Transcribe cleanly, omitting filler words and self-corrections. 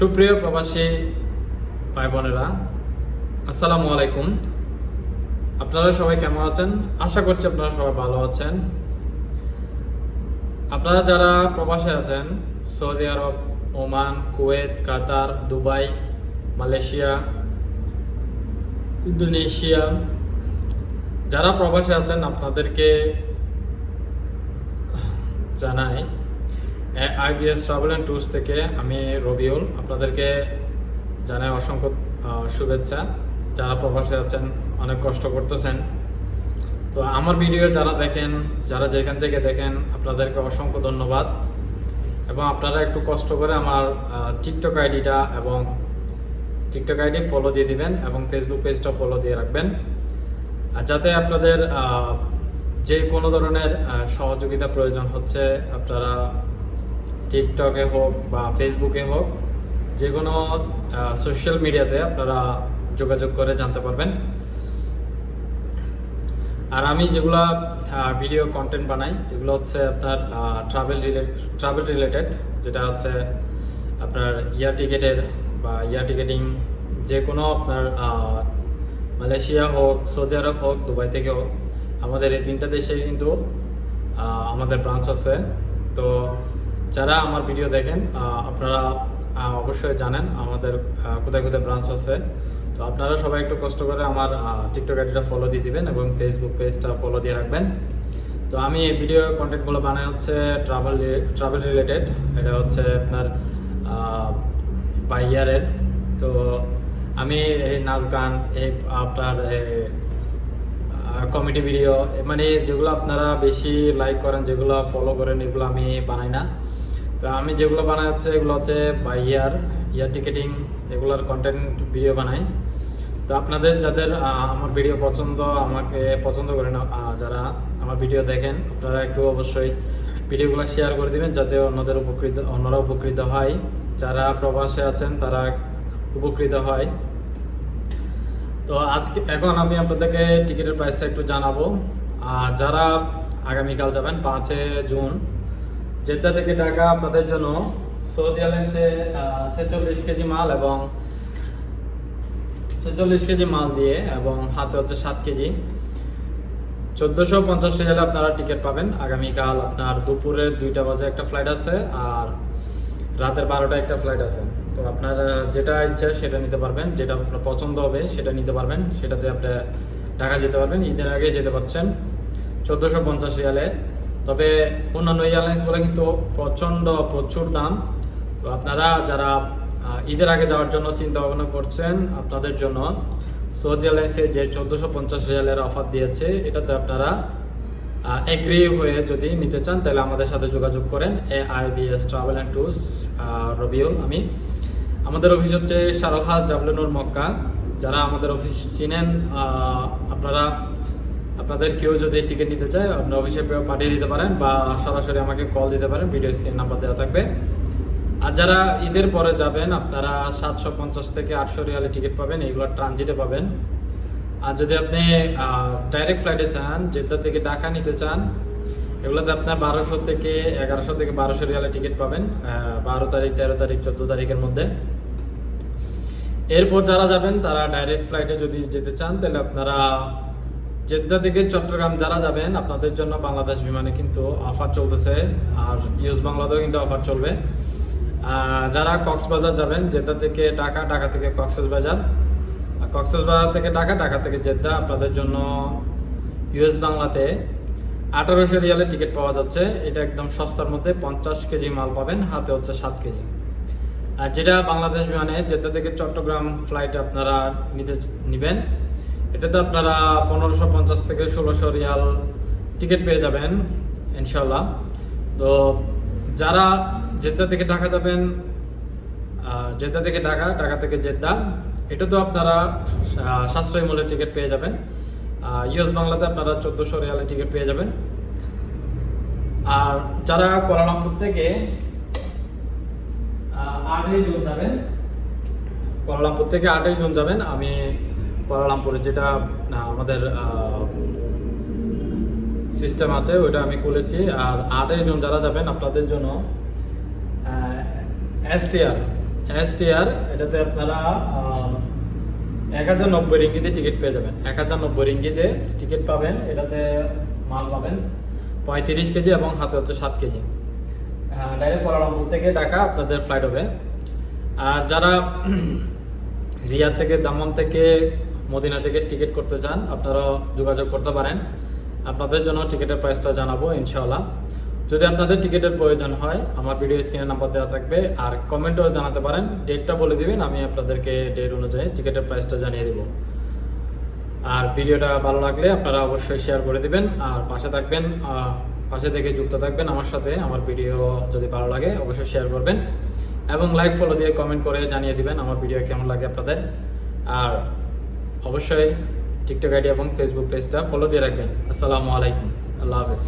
সুপ্রিয় প্রবাসী ভাই বোনেরা, আসসালামু আলাইকুম। আপনারা সবাই কেমন আছেন? আশা করছি আপনারা সবাই ভালো আছেন। আপনারা যারা প্রবাসে আছেন, সৌদি আরব, ওমান, কুয়েত, কাতার, দুবাই, মালয়েশিয়া, ইন্দোনেশিয়া, যারা প্রবাসে আছেন আপনাদেরকে জানাই আইবিএস ট্রাভেল অ্যান্ড ট্যুরস থেকে আমি রবিউল। আপনাদেরকে জানাই অসংখ্য শুভেচ্ছা। যারা প্রবাসে আছেন, অনেক কষ্ট করতেছেন। তো আমার ভিডিও যারা দেখেন, যারা যেখান থেকে দেখেন, আপনাদেরকে অসংখ্য ধন্যবাদ। এবং আপনারা একটু কষ্ট করে আমার টিকটক আইডিটা এবং টিকটক আইডি ফলো দিয়ে দিবেন এবং ফেসবুক পেজটা ফলো দিয়ে রাখবেন, আর যাতে আপনাদের যে কোনো ধরনের সহযোগিতা প্রয়োজন হচ্ছে, আপনারা টিকটকে হোক বা ফেসবুকে হোক, যে কোনো সোশ্যাল মিডিয়াতে আপনারা যোগাযোগ করে জানতে পারবেন। আর আমি যেগুলা ভিডিও কন্টেন্ট বানাই, এগুলো হচ্ছে আপনার ট্রাভেল রিলেটেড, যেটা হচ্ছে আপনার এয়ার টিকেটের বা এয়ার টিকেটিং, যে কোনো আপনার মালয়েশিয়া হোক, সৌদি আরব হোক, দুবাই থেকে হোক, আমাদের এই তিনটা দেশে কিন্তু আমাদের ব্রাঞ্চ আছে। তো যারা আমার ভিডিও দেখেন, আপনারা অবশ্যই জানেন আমাদের কোথায় কোথায় ব্রাঞ্চ আছে। তো আপনারা সবাই একটু কষ্ট করে আমার টিকটক আইডিটা ফলো দিয়ে দিবেন এবং ফেসবুক পেজটা ফলো দিয়ে রাখবেন। তো আমি এই ভিডিও কন্টেন্টগুলো বানাই হচ্ছে ট্রাভেল রিলেটেড। এটা হচ্ছে আপনার বাই ইয়ারের। তো আমি এই নাচ গান, এই আপনার কমেডি ভিডিও, মানে যেগুলো আপনারা বেশি লাইক করেন, যেগুলো ফলো করেন, এগুলো আমি বানাই না। তো আমি যেগুলো বানাই হচ্ছে এগুলো হচ্ছে বাই ইয়ার টিকেটিং, এগুলোর কন্টেন্ট ভিডিও বানাই। তো আপনাদের যাদের আমার ভিডিও পছন্দ, আমাকে পছন্দ করেন, যারা আমার ভিডিও দেখেন, আপনারা একটু অবশ্যই ভিডিওগুলো শেয়ার করে দিবেন, যাতে অন্যরা উপকৃত হয়। যারা প্রবাসে আছেন তারা উপকৃত হয়। তো এখন আমি আপনাদেরকে টিকিটের প্রাইসটা একটু জানাবো। যারা আগামীকাল যাবেন 5 জুন, জেদ্দা থেকে ঢাকা, আপনাদের জন্য সৌদি এয়ারলাইন্সে 46 কেজি মাল এবং 46 কেজি মাল দিয়ে এবং হাতে হচ্ছে 7 কেজি, 1450 রিয়ালে আপনারা টিকিট পাবেন। আগামীকাল আপনার দুপুরে 2টা বাজে একটা ফ্লাইট আছে, আর রাতের 12টায় একটা ফ্লাইট আছে। তো আপনার যেটা ইচ্ছা সেটা নিতে পারবেন, যেটা আপনার পছন্দ হবে সেটা নিতে পারবেন, সেটাতে আপনি ঢাকা যেতে পারবেন। ঈদের আগে যেতে পারছেন 1450 রিয়ালে। তবে অন্যান্য এয়ারলাইন্সগুলো কিন্তু প্রচুর দাম। তো আপনারা যারা ঈদের আগে যাওয়ার জন্য চিন্তা ভাবনা করছেন, আপনাদের জন্য সৌদি এয়ারলাইন্সে যে 1450 রিয়ালের অফার দিয়েছে, এটাতে আপনারা এগ্রি হয়ে যদি নিতে চান, তাহলে আমাদের সাথে যোগাযোগ করেন। IBS travel and tours, Rabiul আমি। আমাদের অফিস হচ্ছে শারল হাস, জাবলুনুর, মক্কা। যারা আমাদের অফিস চিনেন, আপনাদের কেউ যদি টিকিট নিতে চায়, আপনার অফিসে পাঠিয়ে দিতে পারেন বা সরাসরি আমাকে কল দিতে পারেন, ভিডিও স্ক্রিন নাম্বার দেওয়া থাকবে। আর যারা ঈদের পরে যাবেন, আপনারা 750 থেকে 800 রিয়ালে টিকিট পাবেন, এইগুলো ট্রানজিটে পাবেন। আর যদি আপনি ডাইরেক্ট ফ্লাইটে চান, জেদ্দা থেকে ঢাকা নিতে চান, এগুলোতে আপনার 1100 থেকে 1200 রিয়ালে টিকিট পাবেন 12 তারিখ, 13 তারিখ, 14 তারিখের মধ্যে। এরপর যারা যাবেন, তারা ডাইরেক্ট ফ্লাইটে যদি যেতে চান, তাহলে আপনারা জেদ্দা থেকে চট্টগ্রাম যারা যাবেন, আপনাদের জন্য বাংলাদেশ বিমানে কিন্তু অফার চলতেছে, আর ইউএস বাংলাতেও কিন্তু অফার চলবে। যারা কক্সবাজার যাবেন, জেদ্দা থেকে ঢাকা, ঢাকা থেকে কক্সবাজার থেকে ঢাকা, ঢাকা থেকে জেদ্দা, আপনাদের জন্য ইউএস বাংলাতে 1800 রিয়ালে টিকিট পাওয়া যাচ্ছে। এটা একদম সস্তার মধ্যে 50 কেজি মাল পাবেন, হাতে হচ্ছে 7 কেজি। আর যেটা বাংলাদেশ বিমানে জেদ্দা থেকে চট্টগ্রাম ফ্লাইটে আপনারা নেবেন, এটাতে আপনারা 1550 থেকে 1600 রিয়াল টিকিট পেয়ে যাবেন ইনশাল্লাহ। তো যারা জেদ্দা থেকে ঢাকা যাবেন, জেদ্দা থেকে ঢাকা, ঢাকা থেকে জেদ্দা, এটা তো আপনারা সাশ্রয়ী মূল্যে টিকিট পেয়ে যাবেন। ইউএস বাংলাতে আপনারা 1400 রিয়ালে টিকিট পেয়ে যাবেন। আর যারা কুয়ালালামপুর থেকে 8ই জুন যাবেন, কুয়ালালামপুর থেকে 8ই জুন যাবেন, আমি কুয়ালালামপুরে যেটা আমাদের সিস্টেম আছে ওইটা আমি খুলেছি। আর 8ই জুন যারা যাবেন, আপনাদের জন্য এসটিআর STR এটাতে আপনারা 1090 রিঙ্গিতে টিকিট পেয়ে যাবেন। 1090 রিঙ্গিতে টিকিট পাবেন। এটাতে মাল পাবেন 35 কেজি এবং হাতে হচ্ছে 7 কেজি। ডাইরেক্ট কুয়ালালামপুর থেকে ঢাকা আপনাদের ফ্লাইট হবে। আর যারা রিয়াদ থেকে, দাম্মাম থেকে, মদিনা থেকে টিকিট করতে চান আপনারা যোগাযোগ করতে পারেন। আপনাদের জন্য টিকিটের প্রাইসটা জানাবো ইনশাআল্লাহ। যদি আপনাদের টিকিটের প্রয়োজন হয় আমার ভিডিও স্ক্রিনে নাম্বার দেওয়া থাকবে, আর কমেন্টেও জানাতে পারেন, ডেটটা বলে দিবেন, আমি আপনাদেরকে ডেট অনুযায়ী টিকিটের প্রাইসটা জানিয়ে দেব। আর ভিডিওটা ভালো লাগলে আপনারা অবশ্যই শেয়ার করে দিবেন, আর পাশে থাকবেন, পাশে থেকে যুক্ত থাকবেন আমার সাথে। আমার ভিডিও যদি ভালো লাগে অবশ্যই শেয়ার করবেন এবং লাইক ফলো দিয়ে কমেন্ট করে জানিয়ে দিবেন আমার ভিডিও কেমন লাগে আপনাদের। আর অবশ্যই টিকটক আইডি এবং ফেসবুক পেজটা ফলো দিয়ে রাখবেন। আসসালামু আলাইকুম, আল্লাহ হাফেজ।